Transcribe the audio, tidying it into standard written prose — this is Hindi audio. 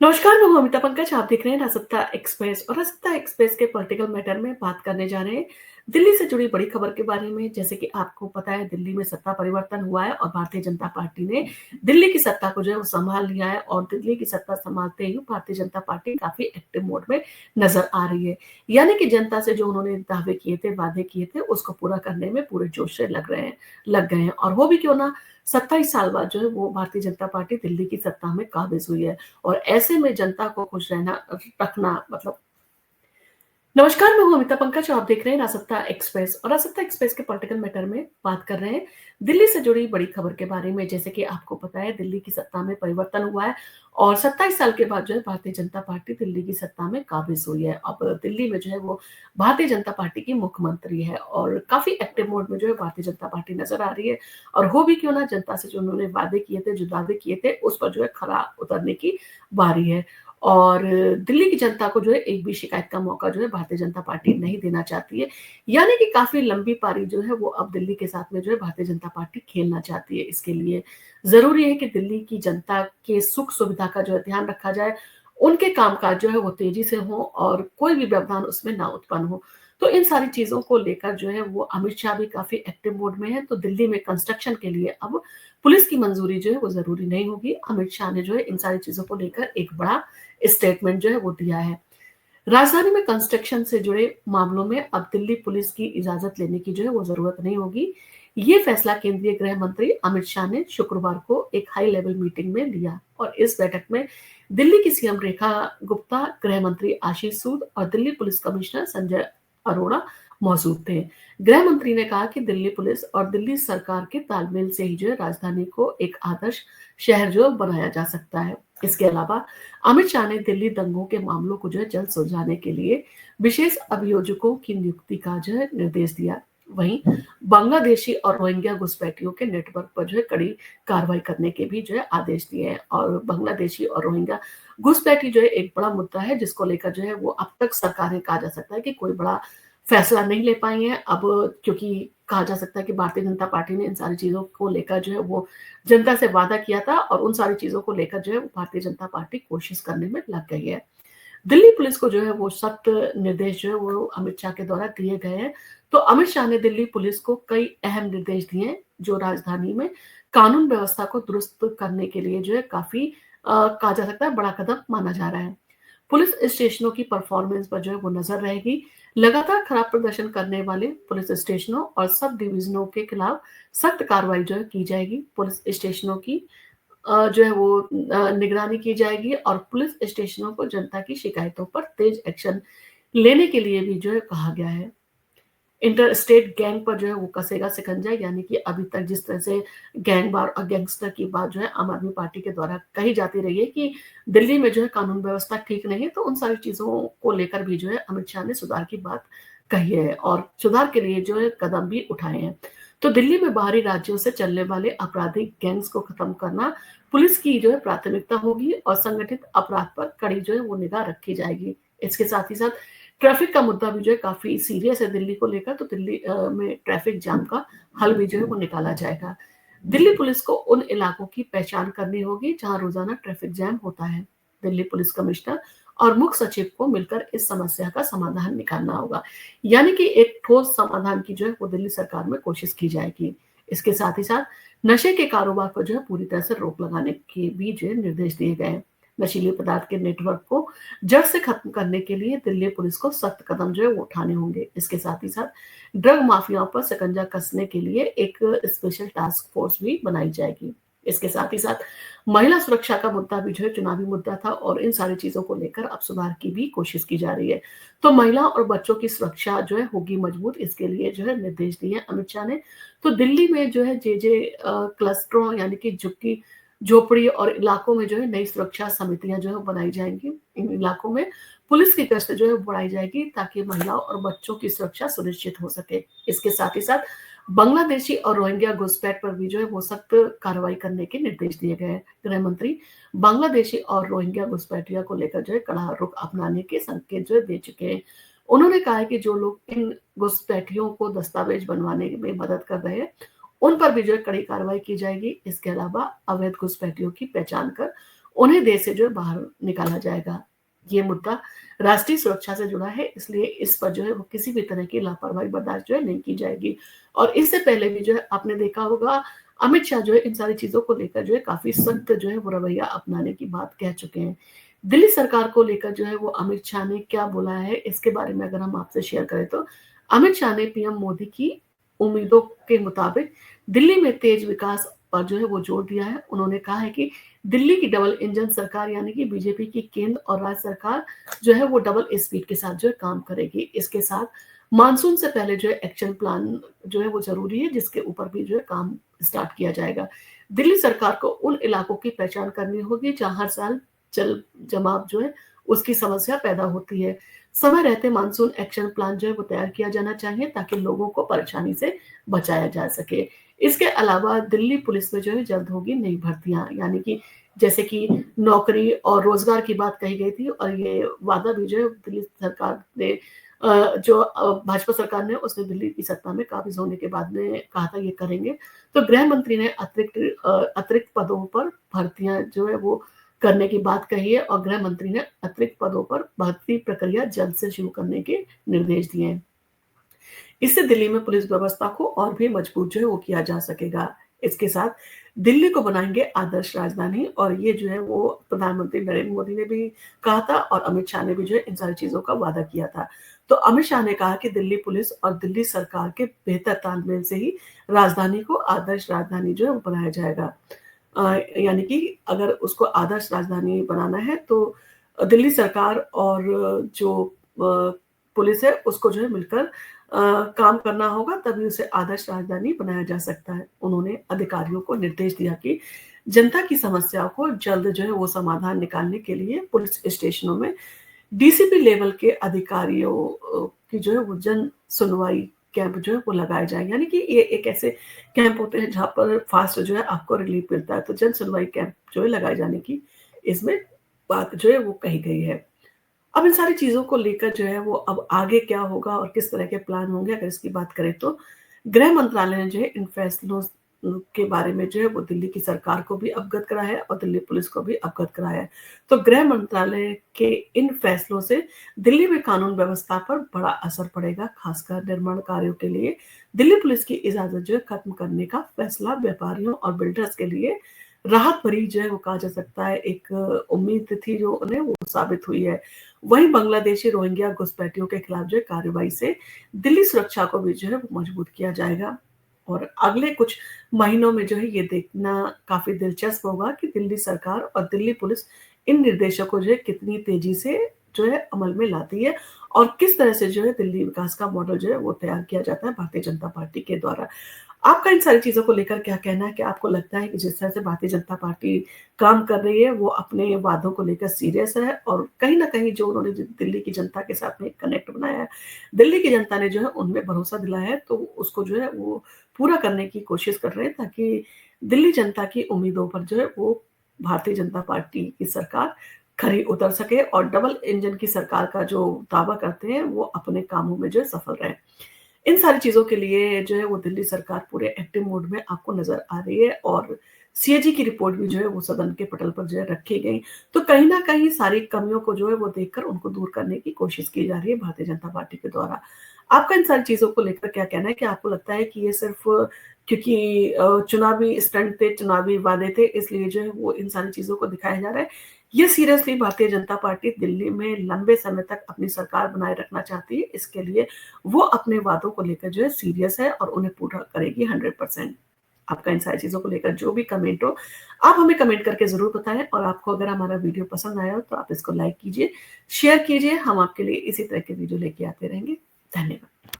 नमस्कार, मैं हूं अमिता पंकज। आप देख रहे हैं राजसत्ता एक्सप्रेस और राजसत्ता एक्सप्रेस के पॉलिटिकल मैटर में बात करने जा रहे हैं दिल्ली से जुड़ी बड़ी खबर के बारे में। जैसे कि आपको पता है, दिल्ली में सत्ता परिवर्तन हुआ है और भारतीय जनता पार्टी ने दिल्ली की सत्ता को जो है वो संभाल लिया है और दिल्ली की सत्ता संभालते ही भारतीय जनता पार्टी काफी एक्टिव मोड में नजर आ रही है। यानी कि जनता से जो उन्होंने दावे किए थे, वादे किए थे, उसको पूरा करने में पूरे जोश से लग गए हैं। और वो भी क्यों ना, 27 साल बाद जो है वो भारतीय जनता पार्टी दिल्ली की सत्ता में काबिज हुई है। और ऐसे में जनता को खुश रहना रखना मतलब नमस्कार, मैं हूं अमिता पंकज और आप देख रहे हैं राजसत्ता एक्सप्रेस और राजसत्ता एक्सप्रेस के पॉलिटिकल मैटर में बात कर रहे हैं दिल्ली से जुड़ी बड़ी खबर के बारे में। जैसे कि आपको पता है, दिल्ली की सत्ता में परिवर्तन हुआ है और 27 साल के बाद जो है भारतीय जनता पार्टी दिल्ली की सत्ता में काबिज हुई है। अब दिल्ली में जो है वो भारतीय जनता पार्टी की मुख्यमंत्री है और काफी एक्टिव मोड में जो है भारतीय जनता पार्टी नजर आ रही है। और हो भी क्यों ना, जनता से जो उन्होंने वादे किए थे, जो दावे किए थे, उस पर जो है खरा उतरने की बारी है। और दिल्ली की जनता को जो है एक भी शिकायत का मौका जो है भारतीय जनता पार्टी नहीं देना चाहती है। यानी कि काफी लंबी पारी जो है वो अब दिल्ली के साथ में जो है भारतीय जनता पार्टी खेलना चाहती है। इसके लिए जरूरी है कि दिल्ली की जनता के सुख सुविधा का जो है ध्यान रखा जाए, उनके कामकाज जो है वो तेजी से हो और कोई भी व्यवधान उसमें ना उत्पन्न हो। तो इन सारी चीजों को लेकर जो है वो अमित शाह भी काफी एक्टिव मोड में है। तो दिल्ली में कंस्ट्रक्शन के लिए अब पुलिस की मंजूरी जो है वो जरूरी नहीं होगी। अमित शाह ने जो है इन सारी चीजों को लेकर एक बड़ा स्टेटमेंट जो है वो दिया है। राजधानी में कंस्ट्रक्शन से जुड़े मामलों में अब दिल्ली पुलिस की इजाजत लेने की जो है वो जरूरत नहीं होगी। ये फैसला केंद्रीय गृह मंत्री अमित शाह ने शुक्रवार को एक हाई लेवल मीटिंग में लिया और इस बैठक में दिल्ली की सीएम रेखा गुप्ता, गृह मंत्री आशीष सूद और दिल्ली पुलिस कमिश्नर संजय अरोड़ा मौजूद थे। गृह मंत्री ने कहा कि दिल्ली पुलिस और दिल्ली सरकार के तालमेल से ही जो है राजधानी को एक आदर्श शहर जो बनाया जा सकता है। इसके अलावा अमित शाह ने दिल्ली दंगों के मामलों को जो है जल्द सुलझाने के लिए विशेष अभियोजकों की नियुक्ति का जो है निर्देश दिया। वहीं बांग्लादेशी और रोहिंग्या घुसपैठियों के नेटवर्क पर जो है कड़ी कार्रवाई करने के भी जो है आदेश दिए हैं। और बांग्लादेशी और रोहिंग्या घुसपैठी जो है एक बड़ा मुद्दा है, जिसको लेकर जो है वो अब तक सरकारें, कहा जा सकता है कि कोई बड़ा फैसला नहीं ले पाई हैं। अब क्योंकि कहा जा सकता है कि भारतीय जनता पार्टी ने इन सारी चीजों को लेकर जो है वो जनता से वादा किया था और उन सारी चीजों को लेकर जो है भारतीय जनता पार्टी कोशिश करने में लग गई है। दिल्ली पुलिस को जो है वो सख्त निर्देश जो है वो अमित शाह के द्वारा दिए गए हैं। तो अमित शाह ने दिल्ली पुलिस को कई अहम निर्देश दिए हैं, जो राजधानी में कानून व्यवस्था को दुरुस्त करने के लिए जो है काफी कहा जा सकता है बड़ा कदम माना जा रहा है। पुलिस स्टेशनों की परफॉर्मेंस पर जो है वो नजर रहेगी। लगातार खराब प्रदर्शन करने वाले पुलिस स्टेशनों और सब डिवीजनों के खिलाफ सख्त कार्रवाई जो है की जाएगी। पुलिस स्टेशनों की जो है वो निगरानी की जाएगी और पुलिस स्टेशनों को जनता की शिकायतों पर तेज एक्शन लेने के लिए भी जो है कहा गया है। इंटर स्टेट गैंग पर जो है वो कसेगा शिकंजा। यानी कि अभी तक जिस तरह से गैंगवार और गैंगस्टर की बात जो है आम आदमी पार्टी के द्वारा कही जाती रही है कि दिल्ली में जो है कानून व्यवस्था ठीक नहीं है, तो उन सारी चीजों को लेकर भी जो है अमित शाह ने सुधार की बात कही है और सुधार के लिए जो है कदम भी उठाए हैं। तो दिल्ली में बाहरी राज्यों से चलने वाले आपराधिक गैंग्स को खत्म करना पुलिस की जो है प्राथमिकता होगी और संगठित अपराध पर कड़ी जो है वो निगाह रखी जाएगी। इसके साथ ही साथ ट्रैफिक का मुद्दा भी जो है काफी सीरियस है दिल्ली को लेकर। तो दिल्ली में ट्रैफिक जाम का हल भी जो है वो निकाला जाएगा। दिल्ली पुलिस को उन इलाकों की पहचान करनी होगी जहां रोजाना ट्रैफिक जैम होता है। दिल्ली पुलिस कमिश्नर और मुख्य सचिव को मिलकर इस समस्या का समाधान निकालना होगा। यानी कि एक ठोस समाधान की जो है वो दिल्ली सरकार में कोशिश की जाएगी। इसके साथ ही साथ नशे के कारोबार पर जो है पूरी तरह से रोक लगाने के भी जो है निर्देश दिए गए हैं। नशीले पदार्थ के नेटवर्क को जड़ से खत्म करने के लिए दिल्ली पुलिस को सख्त कदम जो है वो उठाने होंगे। इसके साथ ही साथ ड्रग माफियाओं पर शिकंजा कसने के लिए एक स्पेशल टास्क फोर्स भी बनाई जाएगी। इसके साथ ही साथ महिला सुरक्षा का मुद्दा भी जो है चुनावी मुद्दा था और इन सारी चीजों को लेकर अब सुधार की भी कोशिश की जा रही है। तो महिला और बच्चों की सुरक्षा जो है होगी मजबूत, इसके लिए जो है निर्देश दिए अमित शाह ने। तो दिल्ली में जो है जे क्लस्टरों यानी कि झुग्गी झोपड़ी और इलाकों में जो है नई सुरक्षा समितियां जो है बनाई जाएंगी। इन इलाकों में पुलिस की गश्त जो है बढ़ाई जाएगी ताकि महिलाओं और बच्चों की सुरक्षा सुनिश्चित हो सके। इसके साथ ही साथ बांग्लादेशी और रोहिंग्या घुसपैठ पर भी जो है वो सख्त कार्रवाई करने के निर्देश दिए गए हैं। गृह मंत्री बांग्लादेशी और रोहिंग्या घुसपैठियों को लेकर जो है कड़ा रुख अपनाने के संकेत जो है दे चुके हैं। उन्होंने कहा है कि जो लोग इन घुसपैठियों को दस्तावेज बनवाने में मदद कर रहे हैं, उन पर भी जो है कड़ी कार्रवाई की जाएगी। इसके अलावा अवैध घुसपैठियों की पहचान कर उन्हें देश से जो है बाहर निकाला जाएगा। ये मुद्दा राष्ट्रीय सुरक्षा से जुड़ा है, इसलिए इस पर जो है वो किसी भी तरह की लापरवाही बर्दाश्त जो है नहीं की जाएगी। और इससे पहले भी जो है आपने देखा होगा, अमित शाह जो है इन सारी चीज़ों को लेकर जो है काफ़ी सख्त जो है वो रवैया अपनाने की बात कह चुके हैं। दिल्ली सरकार को लेकर जो है वो अमित शाह ने क्या बोला है, इसके बारे में अगर हम आपसे शेयर करें तो अमित शाह ने पीएम मोदी की उम्मीदों के मुताबिक दिल्ली में तेज विकास पर जो है वो जोर दिया है। उन्होंने कहा है कि दिल्ली की डबल इंजन सरकार यानी कि बीजेपी की केंद्र और राज्य सरकार जो है वो डबल स्पीड के साथ जो है काम करेगी। इसके साथ मानसून से पहले जो है एक्शन प्लान जो है वो ज़रूरी है, जिसके ऊपर भी जो है काम स्टार्ट किया जाएगा। दिल्ली सरकार को उन इलाकों की पहचान करनी होगी जहाँ हर साल जल जमाव जो है उसकी समस्या पैदा होती है। समय रहते मानसून एक्शन प्लान जो है वो तैयार किया जाना चाहिए ताकि लोगों को परेशानी से बचाया जा सके। इसके अलावा दिल्ली पुलिस में जो है जल्द होगी नई भर्तियाँ, यानी कि जैसे कि नौकरी और रोजगार की बात कही गई थी और ये वादा भी जो है दिल्ली सरकार ने भाजपा सरकार ने उसने दिल्ली की सत्ता में काबिज होने के बाद में कहा था ये करेंगे। तो गृह मंत्री ने अतिरिक्त पदों पर भर्तियां जो है वो करने की बात कही है और गृह मंत्री ने अतिरिक्त पदों पर भर्ती प्रक्रिया जल्द से शुरू करने के निर्देश दिए हैं। इससे दिल्ली में पुलिस व्यवस्था को और भी मजबूत जो है वो किया जा सकेगा। इसके साथ दिल्ली को बनाएंगे आदर्श राजधानी, और ये जो है वो प्रधानमंत्री नरेंद्र मोदी ने भी कहा था और अमित शाह ने भी जो है इन सारी चीजों का वादा किया था। तो अमित शाह ने कहा कि दिल्ली पुलिस और दिल्ली सरकार के बेहतर तालमेल से ही राजधानी को आदर्श राजधानी जो है वो बनाया जाएगा। यानी कि अगर उसको आदर्श राजधानी बनाना है तो दिल्ली सरकार और जो पुलिस है उसको जो है मिलकर काम करना होगा, तभी उसे आदर्श राजधानी बनाया जा सकता है। उन्होंने अधिकारियों को निर्देश दिया कि जनता की समस्याओं को जल्द जो है वो समाधान निकालने के लिए पुलिस स्टेशनों में डीसीपी लेवल के अधिकारियों की जो है वो जन सुनवाई कैंप जो है वो लगाए जाए। यानी कि ये एक ऐसे कैंप होते हैं जहाँ पर फास्ट जो है आपको रिलीफ मिलता है। तो जन सुनवाई कैंप जो है लगाए जाने की इसमें बात जो है वो कही गई है। अब इन सारी चीज़ों को लेकर जो है वो अब आगे क्या होगा और किस तरह के प्लान होंगे, अगर इसकी बात करें तो गृह मंत्रालय ने जो है इन फैसलों के बारे में जो है वो दिल्ली की सरकार को भी अवगत कराया है और दिल्ली पुलिस को भी अवगत कराया है। तो गृह मंत्रालय के इन फैसलों से दिल्ली में कानून व्यवस्था पर बड़ा असर पड़ेगा, खासकर निर्माण कार्यों के लिए दिल्ली पुलिस की इजाजत जो है खत्म करने का फैसला व्यापारियों और बिल्डर्स के लिए राहत भरी जो है वो कहा जा सकता है। एक उम्मीद थी जो उन्हें वो साबित हुई है। वहीं बांग्लादेशी रोहिंग्या घुसपैठियों के खिलाफ जो है कार्रवाई से दिल्ली सुरक्षा को भी जो है वो मजबूत किया जाएगा। और अगले कुछ महीनों में जो है ये देखना काफी दिलचस्प होगा कि दिल्ली सरकार और दिल्ली पुलिस इन निर्देशों को जो है कितनी तेजी से जो है अमल में लाती है और किस तरह से जो है दिल्ली विकास का मॉडल जो है वो तैयार किया जाता है भारतीय जनता पार्टी के द्वारा। आपका इन सारी चीज़ों को लेकर क्या कहना है? क्या आपको लगता है कि जिस तरह से भारतीय जनता पार्टी काम कर रही है, वो अपने वादों को लेकर सीरियस है और कहीं न कहीं जो उन्होंने दिल्ली की जनता के साथ में एक कनेक्ट बनाया है, दिल्ली की जनता ने जो है उनमें भरोसा दिलाया है, तो उसको जो है वो पूरा करने की कोशिश कर रहे हैं ताकि दिल्ली जनता की उम्मीदों पर जो है वो भारतीय जनता पार्टी की सरकार खरी उतर सके और डबल इंजन की सरकार का जो दावा करते हैं, वो अपने कामों में जो है सफल रहे। इन सारी चीज़ों के लिए जो है वो दिल्ली सरकार पूरे एक्टिव मोड में आपको नज़र आ रही है और सीएजी की रिपोर्ट भी जो है वो सदन के पटल पर जो है रखी गई। तो कहीं न कहीं सारी कमियों को जो है वो देखकर उनको दूर करने की कोशिश की जा रही है भारतीय जनता पार्टी के द्वारा। आपका इन सारी चीज़ों को लेकर क्या कहना है? कि आपको लगता है कि ये सिर्फ़ क्योंकि चुनावी स्टंट थे, चुनावी वादे थे, इसलिए जो है वो इन सारी चीज़ों को दिखाया जा रहा है? ये सीरियसली भारतीय जनता पार्टी दिल्ली में लंबे समय तक अपनी सरकार बनाए रखना चाहती है, इसके लिए वो अपने वादों को लेकर जो है सीरियस है और उन्हें पूरा करेगी 100%। आपका इन सारी चीज़ों को लेकर जो भी कमेंट हो, आप हमें कमेंट करके ज़रूर बताएँ और आपको अगर हमारा वीडियो पसंद आया हो तो आप इसको लाइक कीजिए, शेयर कीजिए। हम आपके लिए इसी तरह के वीडियो लेके आते रहेंगे। धन्यवाद।